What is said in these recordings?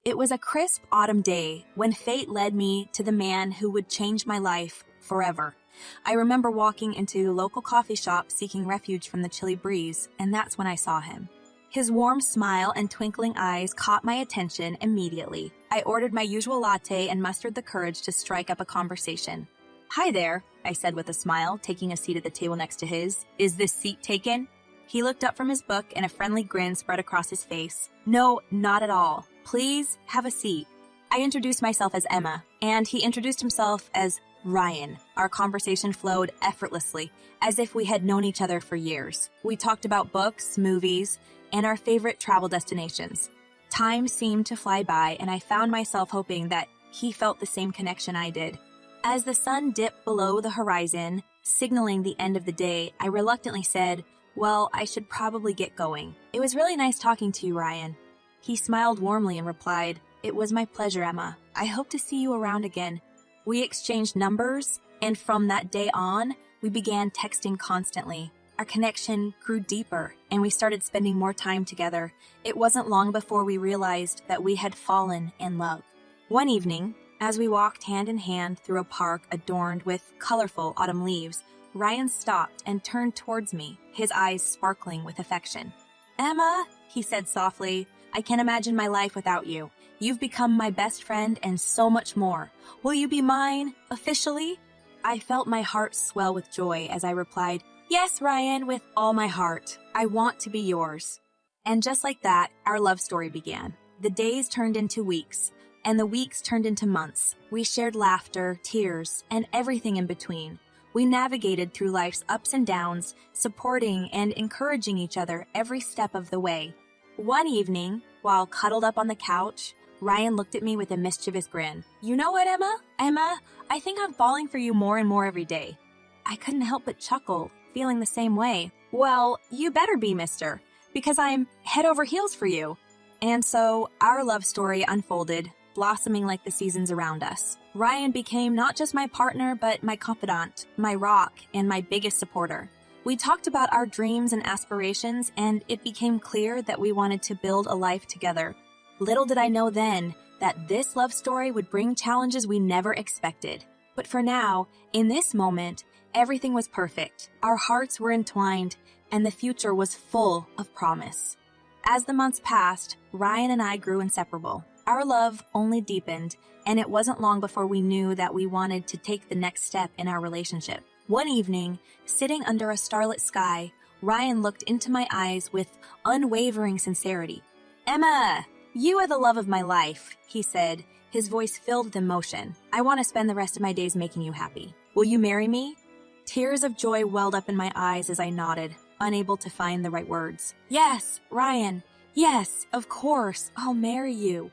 It was a crisp autumn day when fate led me to the man who would change my life forever. I remember walking into a local coffee shop seeking refuge from the chilly breeze, and that's when I saw him. His warm smile and twinkling eyes caught my attention immediately. I ordered my usual latte and mustered the courage to strike up a conversation. "Hi there," I said with a smile, taking a seat at the table next to his. "Is this seat taken?" He looked up from his book and a friendly grin spread across his face. "No, not at all. Please have a seat." I introduced myself as Emma, and he introduced himself as Ryan. Our conversation flowed effortlessly, as if we had known each other for years. We talked about books, movies, and our favorite travel destinations. Time seemed to fly by, and I found myself hoping that he felt the same connection I did. As the sun dipped below the horizon, signaling the end of the day, I reluctantly said, "Well, I should probably get going. It was really nice talking to you, Ryan." He smiled warmly and replied, "It was my pleasure, Emma. I hope to see you around again." We exchanged numbers, and from that day on, we began texting constantly. Our connection grew deeper, and we started spending more time together. It wasn't long before we realized that we had fallen in love. One evening, as we walked hand in hand through a park adorned with colorful autumn leaves, Ryan stopped and turned towards me, his eyes sparkling with affection. "Emma," he said softly, "I can't imagine my life without you. You've become my best friend and so much more. Will you be mine, officially?" I felt my heart swell with joy as I replied, "Yes, Ryan, with all my heart. I want to be yours." And just like that, our love story began. The days turned into weeks, and the weeks turned into months. We shared laughter, tears, and everything in between. We navigated through life's ups and downs, supporting and encouraging each other every step of the way. One evening, while cuddled up on the couch, Ryan looked at me with a mischievous grin. "You know what, Emma? I think I'm falling for you more and more every day." I couldn't help but chuckle, feeling the same way. "Well, you better be, mister, because I'm head over heels for you." And so our love story unfolded, blossoming like the seasons around us. Ryan became not just my partner, but my confidant, my rock, and my biggest supporter. We talked about our dreams and aspirations, and it became clear that we wanted to build a life together. Little did I know then that this love story would bring challenges we never expected. But for now, in this moment, everything was perfect. Our hearts were entwined, and the future was full of promise. As the months passed, Ryan and I grew inseparable. Our love only deepened, and it wasn't long before we knew that we wanted to take the next step in our relationship. One evening, sitting under a starlit sky, Ryan looked into my eyes with unwavering sincerity. "Emma, you are the love of my life," he said, his voice filled with emotion. "I want to spend the rest of my days making you happy. Will you marry me?" Tears of joy welled up in my eyes as I nodded, unable to find the right words. "Yes, Ryan. Yes, of course. I'll marry you."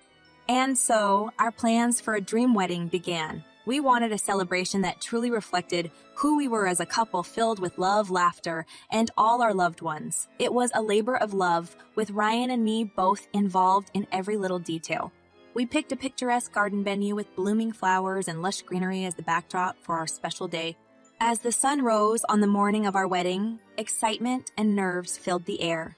And so, our plans for a dream wedding began. We wanted a celebration that truly reflected who we were as a couple, filled with love, laughter, and all our loved ones. It was a labor of love, with Ryan and me both involved in every little detail. We picked a picturesque garden venue with blooming flowers and lush greenery as the backdrop for our special day. As the sun rose on the morning of our wedding, excitement and nerves filled the air.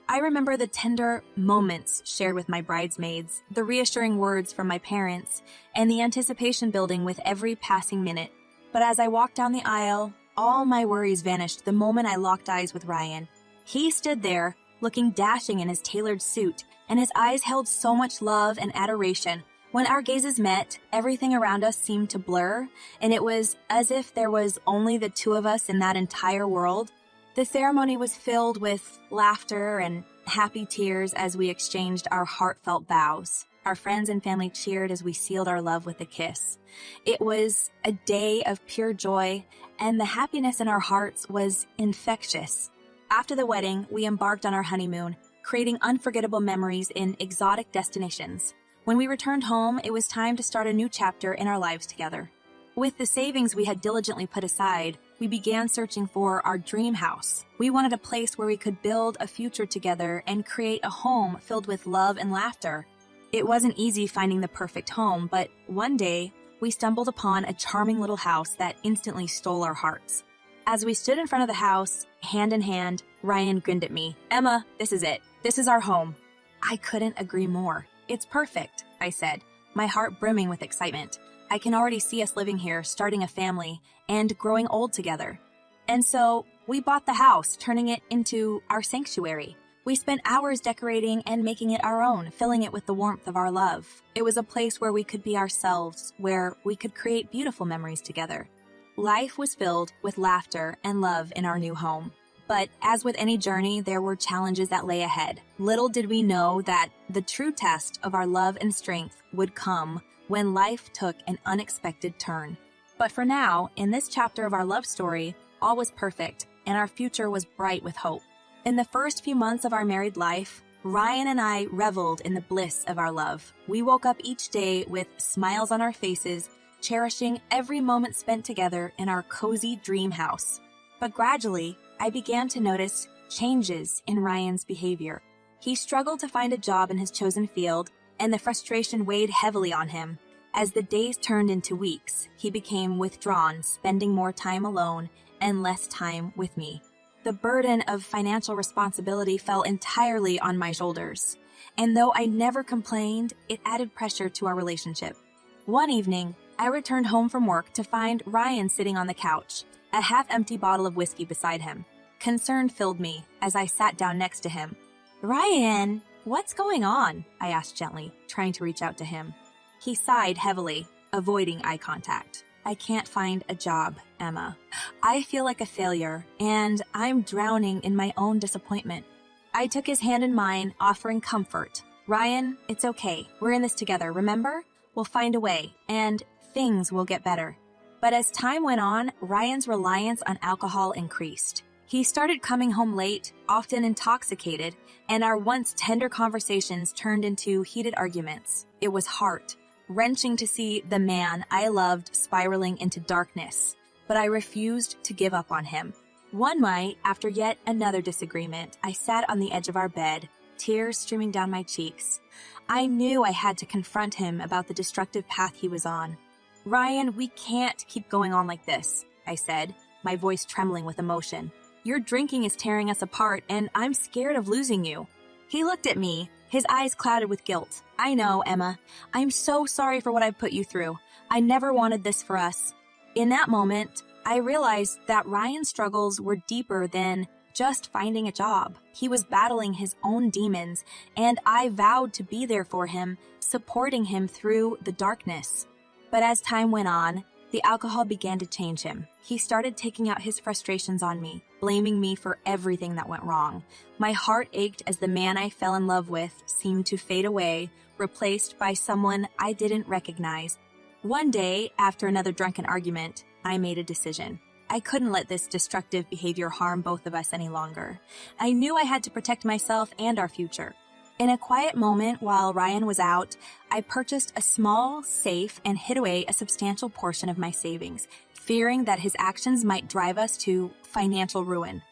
I remember the tender moments shared with my bridesmaids, the reassuring words from my parents, and the anticipation building with every passing minute. But as I walked down the aisle, all my worries vanished the moment I locked eyes with Ryan. He stood there, looking dashing in his tailored suit, and his eyes held so much love and adoration. When our gazes met, everything around us seemed to blur, and it was as if there was only the two of us in that entire world. The ceremony was filled with laughter and happy tears as we exchanged our heartfelt vows. Our friends and family cheered as we sealed our love with a kiss. It was a day of pure joy, and the happiness in our hearts was infectious. After the wedding, we embarked on our honeymoon, creating unforgettable memories in exotic destinations. When we returned home, it was time to start a new chapter in our lives together. With the savings we had diligently put aside, we began searching for our dream house. We wanted a place where we could build a future together and create a home filled with love and laughter. It wasn't easy finding the perfect home, but one day, we stumbled upon a charming little house that instantly stole our hearts. As we stood in front of the house, hand in hand, Ryan grinned at me. "Emma, this is it. This is our home." I couldn't agree more. It's perfect, I said, my heart brimming with excitement. I can already see us living here, starting a family, and growing old together. And so, we bought the house, turning it into our sanctuary. We spent hours decorating and making it our own, filling it with the warmth of our love. It was a place where we could be ourselves, where we could create beautiful memories together. Life was filled with laughter and love in our new home. But as with any journey, there were challenges that lay ahead. Little did we know that the true test of our love and strength would come when life took an unexpected turn. But for now, in this chapter of our love story, all was perfect, and our future was bright with hope. In the first few months of our married life, Ryan and I reveled in the bliss of our love. We woke up each day with smiles on our faces, cherishing every moment spent together in our cozy dream house. But gradually, I began to notice changes in Ryan's behavior. He struggled to find a job in his chosen field, and the frustration weighed heavily on him. As the days turned into weeks, he became withdrawn, spending more time alone and less time with me. The burden of financial responsibility fell entirely on my shoulders, and though I never complained, it added pressure to our relationship. One evening, I returned home from work to find Ryan sitting on the couch, a half-empty bottle of whiskey beside him. Concern filled me as I sat down next to him. "Ryan, what's going on?" I asked gently, trying to reach out to him. He sighed heavily, avoiding eye contact. "I can't find a job, Emma. I feel like a failure, and I'm drowning in my own disappointment." I took his hand in mine, offering comfort. "Ryan, it's okay. We're in this together, remember? We'll find a way, and things will get better." But as time went on, Ryan's reliance on alcohol increased. He started coming home late, often intoxicated, and our once tender conversations turned into heated arguments. It was heart-wrenching to see the man I loved spiraling into darkness, but I refused to give up on him. One night, after yet another disagreement, I sat on the edge of our bed, tears streaming down my cheeks. I knew I had to confront him about the destructive path he was on. "Ryan, we can't keep going on like this," I said, my voice trembling with emotion. "Your drinking is tearing us apart, and I'm scared of losing you." He looked at me, his eyes clouded with guilt. "I know, Emma. I'm so sorry for what I've put you through. I never wanted this for us." In that moment, I realized that Ryan's struggles were deeper than just finding a job. He was battling his own demons, and I vowed to be there for him, supporting him through the darkness. But as time went on, the alcohol began to change him. He started taking out his frustrations on me, blaming me for everything that went wrong. My heart ached as the man I fell in love with seemed to fade away, replaced by someone I didn't recognize. One day, after another drunken argument, I made a decision. I couldn't let this destructive behavior harm both of us any longer. I knew I had to protect myself and our future. In a quiet moment while Ryan was out, I purchased a small safe and hid away a substantial portion of my savings, fearing that his actions might drive us to financial ruin.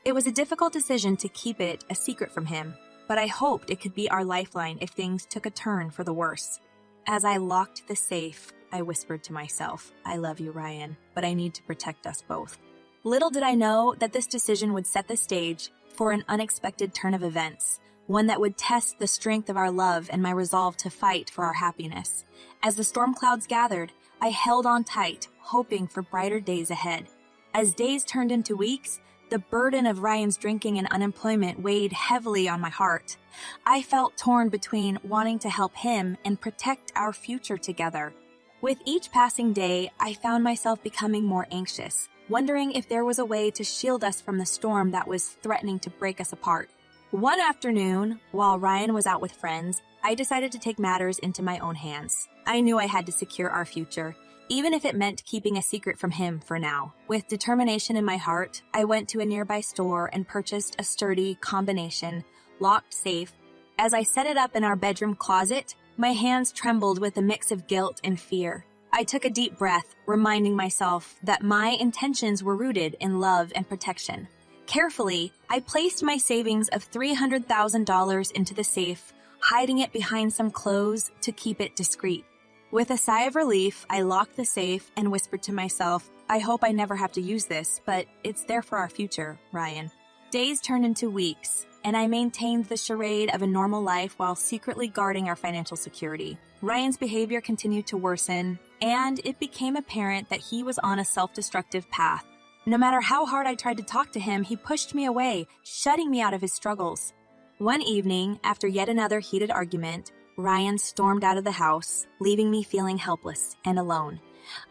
It was a difficult decision to keep it a secret from him, but I hoped it could be our lifeline if things took a turn for the worse. As I locked the safe, I whispered to myself, "I love you, Ryan, but I need to protect us both." Little did I know that this decision would set the stage for an unexpected turn of events, one that would test the strength of our love and my resolve to fight for our happiness. As the storm clouds gathered, I held on tight, hoping for brighter days ahead. As days turned into weeks, the burden of Ryan's drinking and unemployment weighed heavily on my heart. I felt torn between wanting to help him and protect our future together. With each passing day, I found myself becoming more anxious, wondering if there was a way to shield us from the storm that was threatening to break us apart. One afternoon, while Ryan was out with friends, I decided to take matters into my own hands. I knew I had to secure our future, even if it meant keeping a secret from him for now. With determination in my heart, I went to a nearby store and purchased a sturdy combination, locked safe. As I set it up in our bedroom closet, my hands trembled with a mix of guilt and fear. I took a deep breath, reminding myself that my intentions were rooted in love and protection. Carefully, I placed my savings of $300,000 into the safe, hiding it behind some clothes to keep it discreet. With a sigh of relief, I locked the safe and whispered to myself, "I hope I never have to use this, but it's there for our future, Ryan." Days turned into weeks, and I maintained the charade of a normal life while secretly guarding our financial security. Ryan's behavior continued to worsen, and it became apparent that he was on a self-destructive path. No matter how hard I tried to talk to him, he pushed me away, shutting me out of his struggles. One evening, after yet another heated argument, Ryan stormed out of the house, leaving me feeling helpless and alone.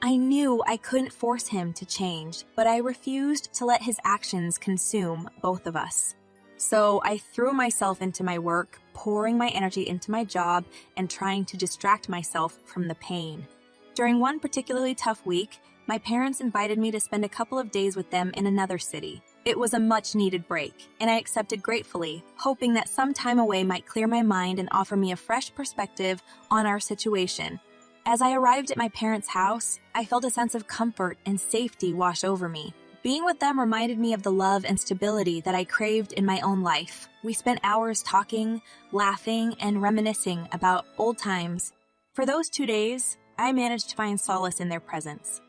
I knew I couldn't force him to change, but I refused to let his actions consume both of us. So I threw myself into my work, pouring my energy into my job and trying to distract myself from the pain. During one particularly tough week, my parents invited me to spend a couple of days with them in another city. It was a much-needed break, and I accepted gratefully, hoping that some time away might clear my mind and offer me a fresh perspective on our situation. As I arrived at my parents' house, I felt a sense of comfort and safety wash over me. Being with them reminded me of the love and stability that I craved in my own life. We spent hours talking, laughing, and reminiscing about old times. For those 2 days, I managed to find solace in their presence.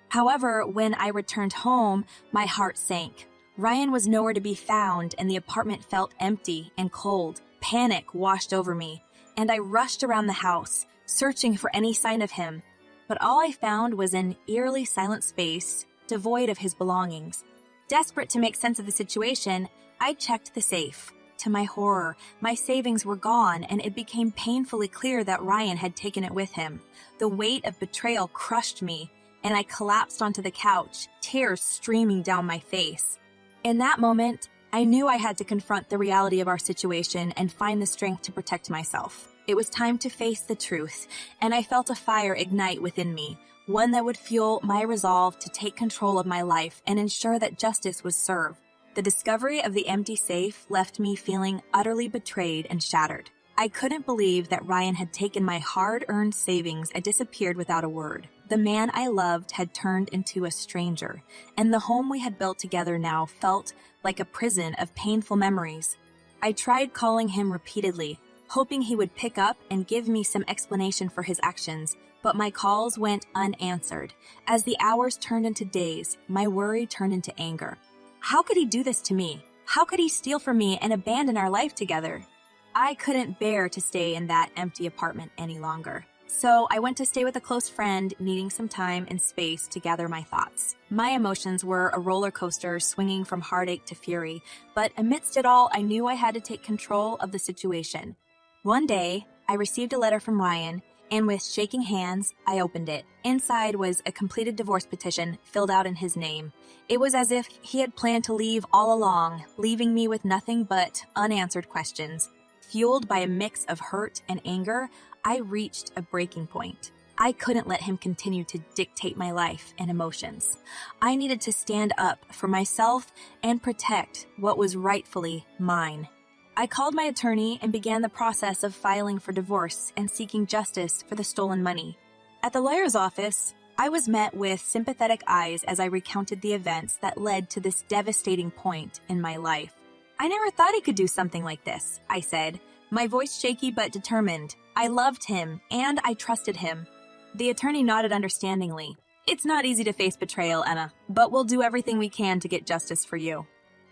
However, when I returned home, my heart sank. Ryan was nowhere to be found, and the apartment felt empty and cold. Panic washed over me, and I rushed around the house, searching for any sign of him. But all I found was an eerily silent space, devoid of his belongings. Desperate to make sense of the situation, I checked the safe. To my horror, my savings were gone, and it became painfully clear that Ryan had taken it with him. The weight of betrayal crushed me, and I collapsed onto the couch, tears streaming down my face. In that moment, I knew I had to confront the reality of our situation and find the strength to protect myself. It was time to face the truth, and I felt a fire ignite within me, one that would fuel my resolve to take control of my life and ensure that justice was served. The discovery of the empty safe left me feeling utterly betrayed and shattered. I couldn't believe that Ryan had taken my hard-earned savings and disappeared without a word. The man I loved had turned into a stranger, and the home we had built together now felt like a prison of painful memories. I tried calling him repeatedly, hoping he would pick up and give me some explanation for his actions, but my calls went unanswered. As the hours turned into days, my worry turned into anger. How could he do this to me? How could he steal from me and abandon our life together? I couldn't bear to stay in that empty apartment any longer. So I went to stay with a close friend, needing some time and space to gather my thoughts. My emotions were a roller coaster swinging from heartache to fury, but amidst it all, I knew I had to take control of the situation. One day, I received a letter from Ryan, and with shaking hands, I opened it. Inside was a completed divorce petition filled out in his name. It was as if he had planned to leave all along, leaving me with nothing but unanswered questions. Fueled by a mix of hurt and anger, I reached a breaking point. I couldn't let him continue to dictate my life and emotions. I needed to stand up for myself and protect what was rightfully mine. I called my attorney and began the process of filing for divorce and seeking justice for the stolen money. At the lawyer's office, I was met with sympathetic eyes as I recounted the events that led to this devastating point in my life. I never thought he could do something like this, I said, my voice shaky but determined. I loved him, and I trusted him. The attorney nodded understandingly. It's not easy to face betrayal, Emma, but we'll do everything we can to get justice for you.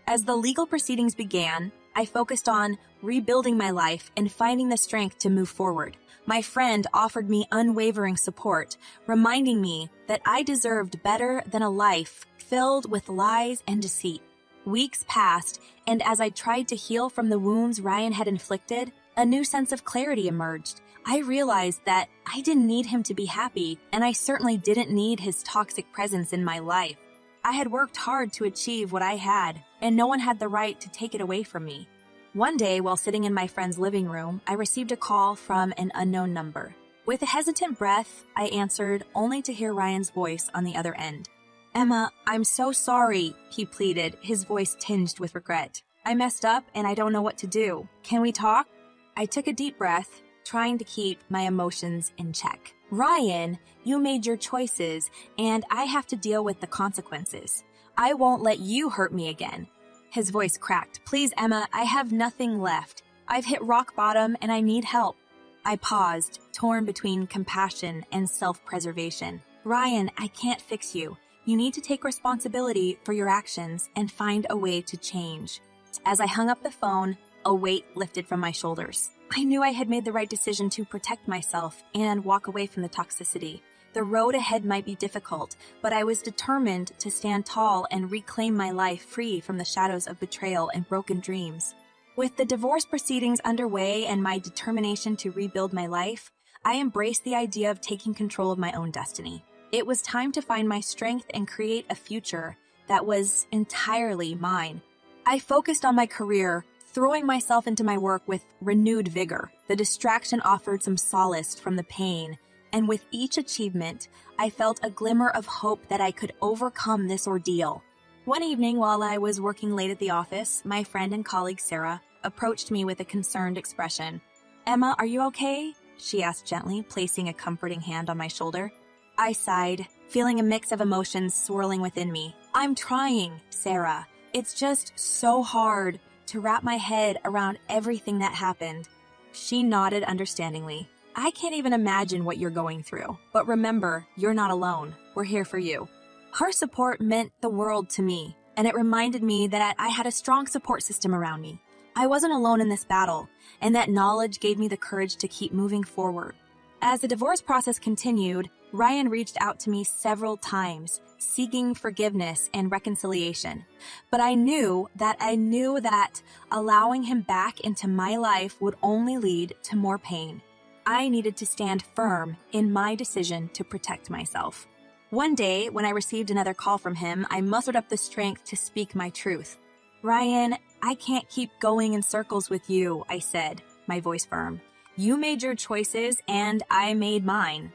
As the legal proceedings began, I focused on rebuilding my life and finding the strength to move forward. My friend offered me unwavering support, reminding me that I deserved better than a life filled with lies and deceit. Weeks passed, and as I tried to heal from the wounds Ryan had inflicted, a new sense of clarity emerged. I realized that I didn't need him to be happy, and I certainly didn't need his toxic presence in my life. I had worked hard to achieve what I had, and no one had the right to take it away from me. One day, while sitting in my friend's living room, I received a call from an unknown number. With a hesitant breath, I answered, only to hear Ryan's voice on the other end. Emma, I'm so sorry, he pleaded, his voice tinged with regret. I messed up and I don't know what to do. Can we talk? I took a deep breath, trying to keep my emotions in check. Ryan, you made your choices, and I have to deal with the consequences. I won't let you hurt me again. His voice cracked. Please, Emma, I have nothing left. I've hit rock bottom and I need help. I paused, torn between compassion and self-preservation. Ryan, I can't fix you. You need to take responsibility for your actions and find a way to change. As I hung up the phone, A weight lifted from my shoulders. I knew I had made the right decision to protect myself and walk away from the toxicity. The road ahead might be difficult, but I was determined to stand tall and reclaim my life free from the shadows of betrayal and broken dreams. With the divorce proceedings underway and my determination to rebuild my life, I embraced the idea of taking control of my own destiny. It was time to find my strength and create a future that was entirely mine. I focused on my career, throwing myself into my work with renewed vigor. The distraction offered some solace from the pain, and with each achievement, I felt a glimmer of hope that I could overcome this ordeal. One evening, while I was working late at the office, my friend and colleague Sarah approached me with a concerned expression. "Emma, are you okay?" she asked gently, placing a comforting hand on my shoulder. I sighed, feeling a mix of emotions swirling within me. "I'm trying, Sarah. It's just so hard to wrap my head around everything that happened." She nodded understandingly. "I can't even imagine what you're going through. But remember, you're not alone. We're here for you." Her support meant the world to me, and it reminded me that I had a strong support system around me. I wasn't alone in this battle, and that knowledge gave me the courage to keep moving forward. As the divorce process continued, Ryan reached out to me several times, seeking forgiveness and reconciliation. But I knew that allowing him back into my life would only lead to more pain. I needed to stand firm in my decision to protect myself. One day, when I received another call from him, I mustered up the strength to speak my truth. "Ryan, I can't keep going in circles with you," I said, my voice firm. "You made your choices and I made mine.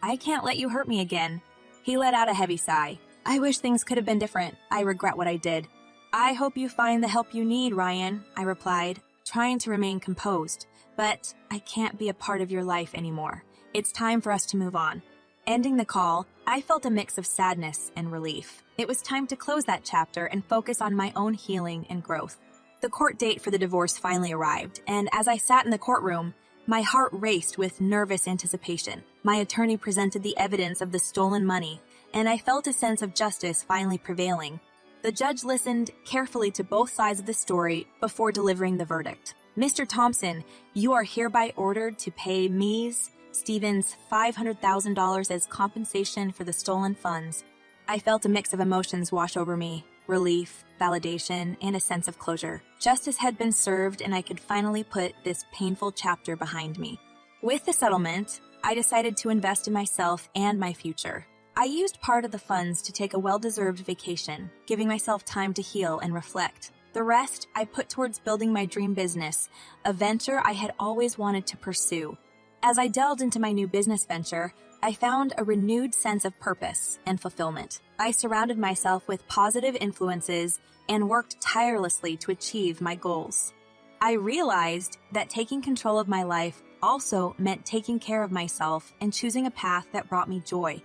I can't let you hurt me again." He let out a heavy sigh. "I wish things could have been different. I regret what I did." "I hope you find the help you need, Ryan," I replied, trying to remain composed. "But I can't be a part of your life anymore. It's time for us to move on." Ending the call, I felt a mix of sadness and relief. It was time to close that chapter and focus on my own healing and growth. The court date for the divorce finally arrived, and as I sat in the courtroom, my heart raced with nervous anticipation. My attorney presented the evidence of the stolen money, and I felt a sense of justice finally prevailing. The judge listened carefully to both sides of the story before delivering the verdict. "Mr. Thompson, you are hereby ordered to pay Ms. Stevens $500,000 as compensation for the stolen funds." I felt a mix of emotions wash over me: relief, validation, and a sense of closure. Justice had been served, and I could finally put this painful chapter behind me. With the settlement, I decided to invest in myself and my future. I used part of the funds to take a well-deserved vacation, giving myself time to heal and reflect. The rest I put towards building my dream business, a venture I had always wanted to pursue. As I delved into my new business venture, I found a renewed sense of purpose and fulfillment. I surrounded myself with positive influences and worked tirelessly to achieve my goals. I realized that taking control of my life also meant taking care of myself and choosing a path that brought me joy.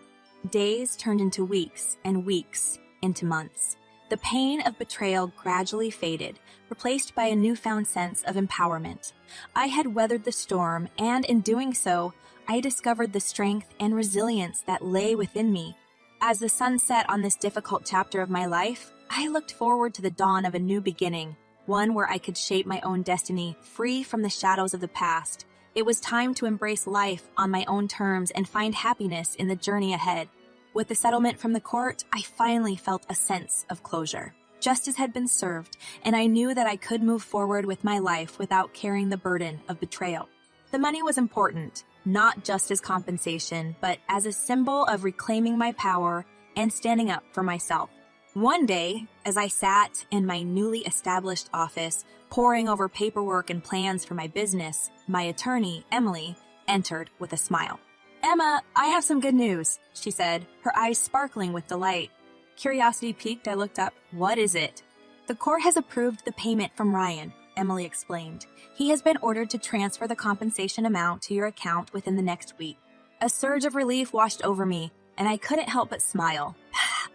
Days turned into weeks, and weeks into months. The pain of betrayal gradually faded, replaced by a newfound sense of empowerment. I had weathered the storm, and in doing so, I discovered the strength and resilience that lay within me. As the sun set on this difficult chapter of my life, I looked forward to the dawn of a new beginning, one where I could shape my own destiny, free from the shadows of the past. It was time to embrace life on my own terms and find happiness in the journey ahead. With the settlement from the court, I finally felt a sense of closure. Justice had been served, and I knew that I could move forward with my life without carrying the burden of betrayal. The money was important, not just as compensation, but as a symbol of reclaiming my power and standing up for myself. One day, as I sat in my newly established office, poring over paperwork and plans for my business, my attorney, Emily, entered with a smile. "Emma, I have some good news," she said, her eyes sparkling with delight. Curiosity piqued, I looked up. "What is it?" "The court has approved the payment from Ryan," Emily explained. "He has been ordered to transfer the compensation amount to your account within the next week." A surge of relief washed over me, and I couldn't help but smile.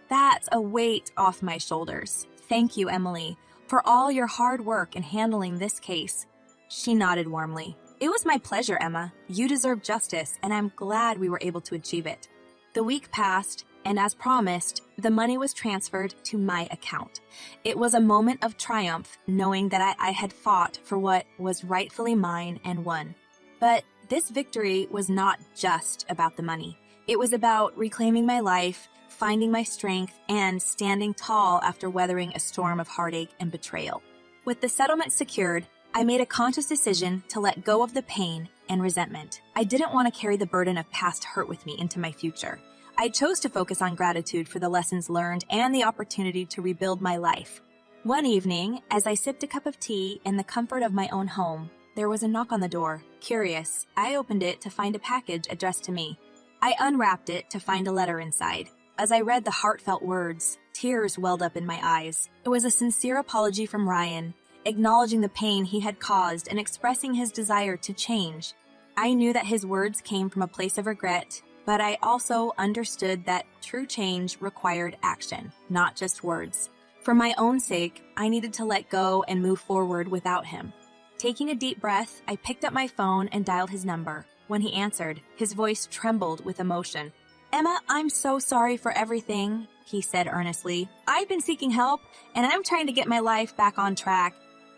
That's a weight off my shoulders. "Thank you, Emily, for all your hard work in handling this case." She nodded warmly. "It was my pleasure, Emma. You deserve justice, and I'm glad we were able to achieve it." The week passed, and as promised, the money was transferred to my account. It was a moment of triumph knowing that I had fought for what was rightfully mine and won. But this victory was not just about the money. It was about reclaiming my life, finding my strength, and standing tall after weathering a storm of heartache and betrayal. With the settlement secured, I made a conscious decision to let go of the pain and resentment. I didn't want to carry the burden of past hurt with me into my future. I chose to focus on gratitude for the lessons learned and the opportunity to rebuild my life. One evening, as I sipped a cup of tea in the comfort of my own home, there was a knock on the door. Curious, I opened it to find a package addressed to me. I unwrapped it to find a letter inside. As I read the heartfelt words, tears welled up in my eyes. It was a sincere apology from Ryan, acknowledging the pain he had caused and expressing his desire to change. I knew that his words came from a place of regret, but I also understood that true change required action, not just words. For my own sake, I needed to let go and move forward without him. Taking a deep breath, I picked up my phone and dialed his number. When he answered, his voice trembled with emotion. "Emma, I'm so sorry for everything," he said earnestly. "I've been seeking help, and I'm trying to get my life back on track."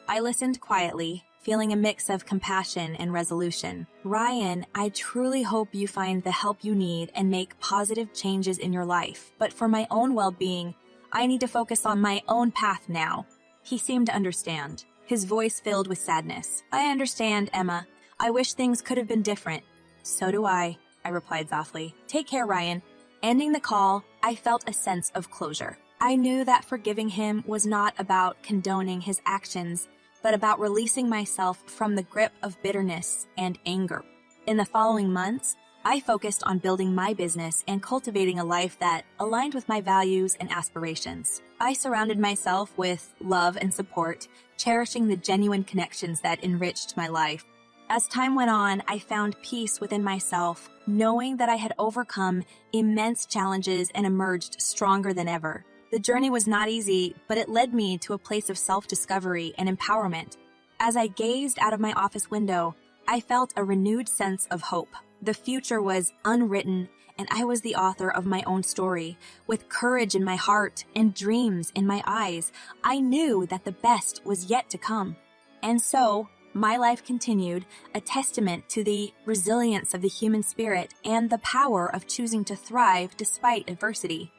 I listened quietly, feeling a mix of compassion and resolution. "Ryan, I truly hope you find the help you need and make positive changes in your life. But for my own well-being, I need to focus on my own path now." He seemed to understand, his voice filled with sadness. "I understand, Emma. I wish things could have been different." "So do I replied softly. "Take care, Ryan." Ending the call, I felt a sense of closure. I knew that forgiving him was not about condoning his actions, but about releasing myself from the grip of bitterness and anger. In the following months, I focused on building my business and cultivating a life that aligned with my values and aspirations. I surrounded myself with love and support, cherishing the genuine connections that enriched my life. As time went on, I found peace within myself, knowing that I had overcome immense challenges and emerged stronger than ever. The journey was not easy, but it led me to a place of self-discovery and empowerment. As I gazed out of my office window, I felt a renewed sense of hope. The future was unwritten, and I was the author of my own story. With courage in my heart and dreams in my eyes, I knew that the best was yet to come. And so, my life continued, a testament to the resilience of the human spirit and the power of choosing to thrive despite adversity.